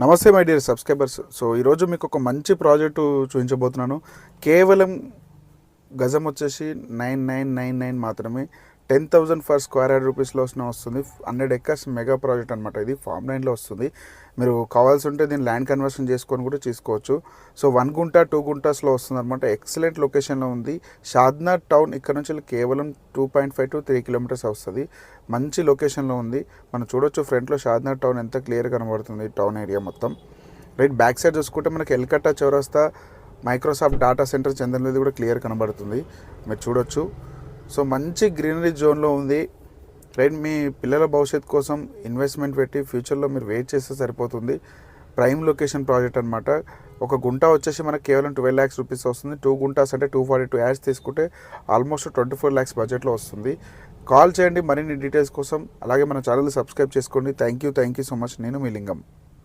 నమస్తే my dear subscribers. So ఈరోజు మీకు ఒక మంచి ప్రాజెక్టు చూపించబోతున్నాను. కేవలం గజం వచ్చేసి 9999 మాత్రమే. 10,000 ఫర్ స్క్వేర్ యార్డ్ రూపీస్లో వస్తుంది. 100 ఎకర్స్ మెగా ప్రాజెక్ట్ అనమాట. ఇది ఫామ్ లైన్లో వస్తుంది. మీరు కావాల్సి ఉంటే దీన్ని ల్యాండ్ కన్వర్షన్ చేసుకొని కూడా తీసుకోవచ్చు. సో 1 గుంట 2 గుంటాస్లో వస్తుంది అనమాట. ఎక్సలెంట్ లొకేషన్లో ఉంది. షాద్నగర్ టౌన్ ఇక్కడ నుంచి కేవలం 2.5 to 3 కిలోమీటర్స్ వస్తుంది. మంచి లొకేషన్లో ఉంది. మనం చూడొచ్చు ఫ్రంట్లో షాద్నగర్ టౌన్ ఎంత క్లియర్ కనబడుతుంది. టౌన్ ఏరియా మొత్తం రైట్. బ్యాక్ సైడ్ చూసుకుంటే మనకి ఎల్కట్ట చౌరస్తా, మైక్రోసాఫ్ట్ డేటా సెంటర్ చందనది కూడా క్లియర్ కనబడుతుంది. మీరు చూడొచ్చు. సో మంచి గ్రీనరీ జోన్లో ఉంది రైట్. మీ పిల్లల భవిష్యత్తు కోసం ఇన్వెస్ట్మెంట్ పెట్టి ఫ్యూచర్లో మీరు వెయిట్ చేస్తే సరిపోతుంది. ప్రైమ్ లొకేషన్ ప్రాజెక్ట్ అనమాట. ఒక గుంట వచ్చేసి మనకు కేవలం 12 lakhs రూపీస్ వస్తుంది. 2 గుంటాస్ అంటే 242 యార్డ్స్ తీసుకుంటే ఆల్మోస్ట్ 24 lakhs బడ్జెట్లో వస్తుంది. కాల్ చేయండి మరిన్ని డీటెయిల్స్ కోసం. అలాగే మన ఛానల్ సబ్స్క్రైబ్ చేసుకోండి. Thank you so much. నేను మీ లింగం.